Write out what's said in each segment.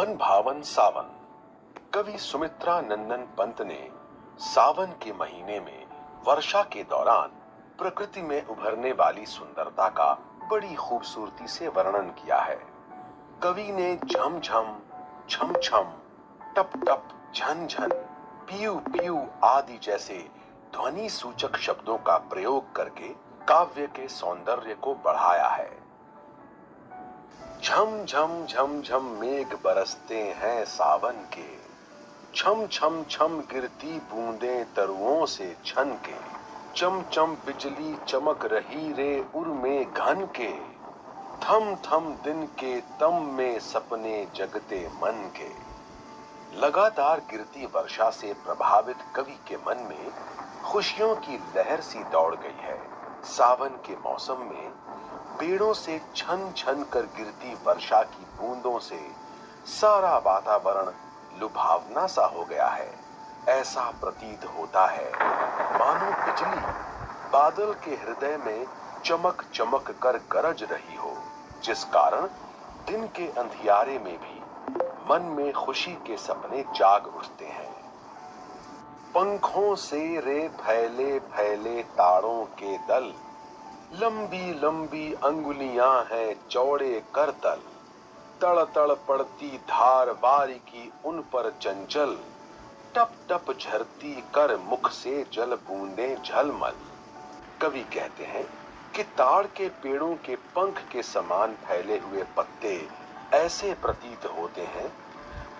मन भावन सावन। कवि सुमित्रा नंदन पंत ने सावन के महीने में वर्षा के दौरान प्रकृति में उभरने वाली सुंदरता का बड़ी खूबसूरती से वर्णन किया है। कवि ने झम झम, छम छम, टप टप, झन झन, पियू पियू आदि जैसे ध्वनि सूचक शब्दों का प्रयोग करके काव्य के सौंदर्य को बढ़ाया है। झम झम झम झम मेघ बरसते हैं सावन के, छम छम छम गिरती बूंदें तरुओं से छन के, चम चम बिजली चमक रही रे उर में घन के, थम थम दिन के तम में सपने जगते मन के। लगातार गिरती वर्षा से प्रभावित कवि के मन में खुशियों की लहर सी दौड़ गई है। सावन के मौसम में पेड़ों से छन छन कर गिरती वर्षा की बूंदों से सारा वातावरण लुभावना सा हो गया है। ऐसा प्रतीत होता है मानो बिजली बादल के हृदय में चमक चमक कर गरज रही हो, जिस कारण दिन के अंधियारे में भी मन में खुशी के सपने जाग उठते हैं। पंखों से रे फैले फैले तारों के दल, लंबी लंबी अंगुलियां हैं चौड़े करतल, तड़ तड़ पड़ती धार बारिकी उन पर चंचल, टप टप झरती कर मुख से जल बूंदे झलमल। कवि कहते हैं कि ताड़ के पेड़ों के पंख के समान फैले हुए पत्ते ऐसे प्रतीत होते हैं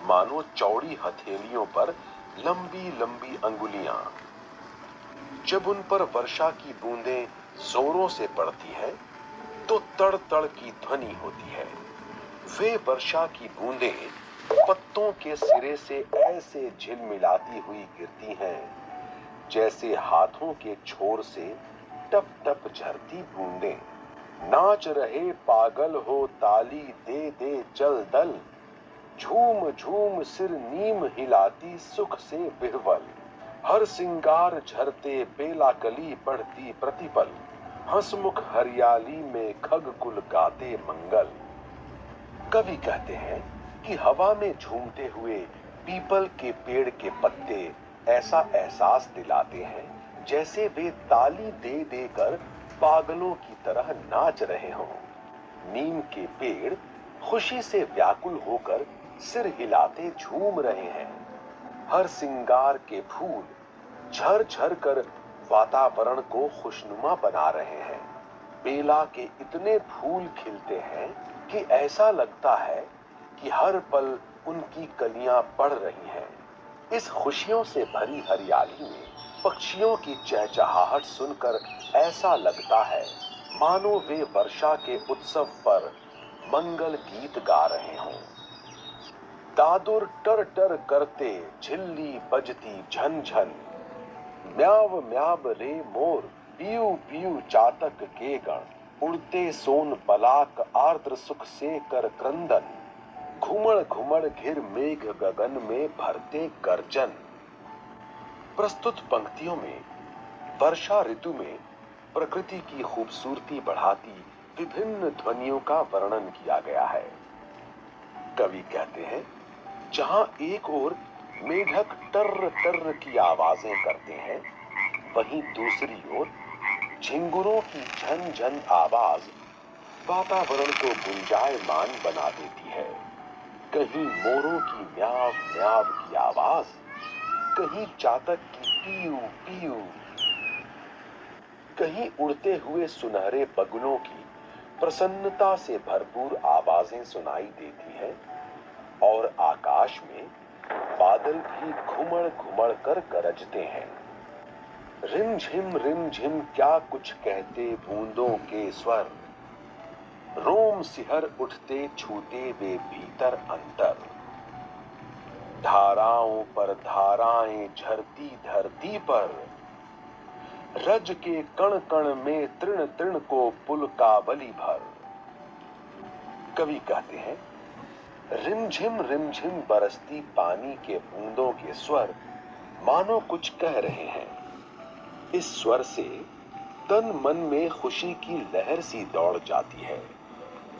मानो चौड़ी हथेलियों पर लंबी लंबी अंगुलियां। जब उन पर वर्षा की बूंदें जोरों से पड़ती है तो तड़ तड़ की ध्वनि होती है। वे वर्षा की बूंदें पत्तों के सिरे से ऐसे झिलमिलाती हुई गिरती हैं जैसे हाथों के छोर से टप टप झरती बूंदें। नाच रहे पागल हो ताली दे दे चल दल, झूम झूम सिर नीम हिलाती सुख से बिहवल, हर सिंगार झरते बेला कली बढ़ती प्रतिपल, हंसमुख हरियाली में खगकुल गाते मंगल। कवि कहते हैं कि हवा में झूमते हुए पीपल के पेड़ के पत्ते ऐसा एहसास दिलाते हैं जैसे वे ताली दे देकर पागलों की तरह नाच रहे हों। नीम के पेड़ खुशी से व्याकुल होकर सिर हिलाते झूम रहे हैं। हर सिंगार के फूल झर झर कर वातावरण को खुशनुमा बना रहे हैं। बेला के इतने फूल खिलते हैं कि ऐसा लगता है कि हर पल उनकी कलियां बढ़ रही हैं। इस खुशियों से भरी हरियाली में पक्षियों की चहचहाहट सुनकर ऐसा लगता है मानो वे वर्षा के उत्सव पर मंगल गीत गा रहे हों। दादुर टर टर करते झिल्ली बजती झन झन, म्याव म्याव रे मोर पियू पियू चातक के गण, उड़ते सोन पलाक आर्द्र सुख से कर क्रंदन, घुमड़ घुमड़ घिर मेघ गगन में भरते गर्जन। प्रस्तुत पंक्तियों में वर्षा ऋतु में प्रकृति की खूबसूरती बढ़ाती विभिन्न ध्वनियों का वर्णन किया गया है। कवि कहते हैं जहां एक ओर मेढक टर्र टर्र की आवाजें करते हैं, वहीं दूसरी ओर झिंगुरों की झन झन आवाज वातावरण को गुंजायमान बना देती है। कहीं मोरों की म्याव म्याव की आवाज, कहीं चातक की पीयू पीयू, कहीं उड़ते हुए सुनहरे बगुलों की प्रसन्नता से भरपूर आवाजें सुनाई देती हैं और आकाश में बादल भी घुमड़ घुमड़ कर गरजते हैं। रिम झिम क्या कुछ कहते बूंदों के स्वर, रोम सिहर उठते छूते वे भीतर अंतर, धाराओं पर धाराएं झरती धरती पर, रज के कण कण में तृण तृण को पुलकावली भर। कवि कहते हैं रिमझिम बरसती पानी के बूंदों के स्वर मानो कुछ कह रहे हैं। इस स्वर से तन मन में खुशी की लहर सी दौड़ जाती है।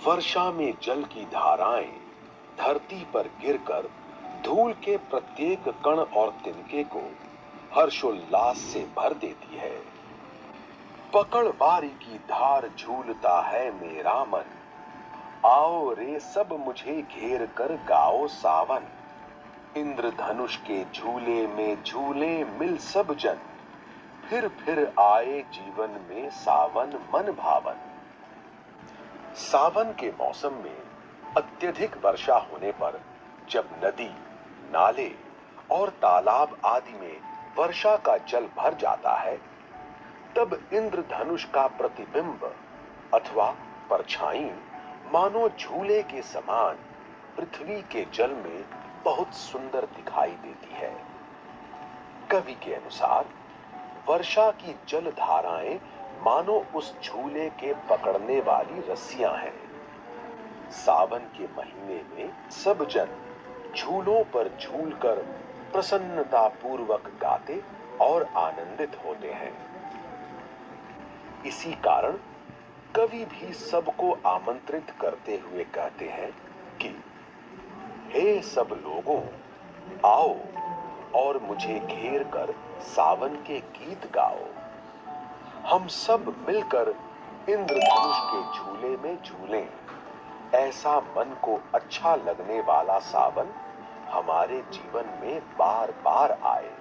वर्षा में जल की धाराएं धरती पर गिरकर धूल के प्रत्येक कण और तिनके को हर्षोल्लास से भर देती है। पकड़ बारी की धार झूलता है मेरा मन, आओ रे सब मुझे घेर कर गाओ सावन। इंद्रधनुष के झूले में झूले मिल सब जन, फिर आए जीवन में सावन मन भावन। सावन के मौसम में अत्यधिक वर्षा होने पर जब नदी, नाले और तालाब आदि में वर्षा का जल भर जाता है, तब इंद्रधनुष का प्रतिबिंब अथवा परछाई मानो झूले के समान पृथ्वी के जल में बहुत सुंदर दिखाई देती है। कवि के अनुसार वर्षा की जल धाराएं मानो उस झूले के पकड़ने वाली रस्सियां हैं। सावन के महीने में सब जन झूलों पर झूलकर प्रसन्नता पूर्वक गाते और आनंदित होते हैं। इसी कारण कवि भी सबको आमंत्रित करते हुए कहते हैं कि हे सब लोगों, आओ और मुझे घेर कर सावन के गीत गाओ। हम सब मिलकर इंद्रधनुष के झूले में झूलें। ऐसा मन को अच्छा लगने वाला सावन हमारे जीवन में बार बार आए।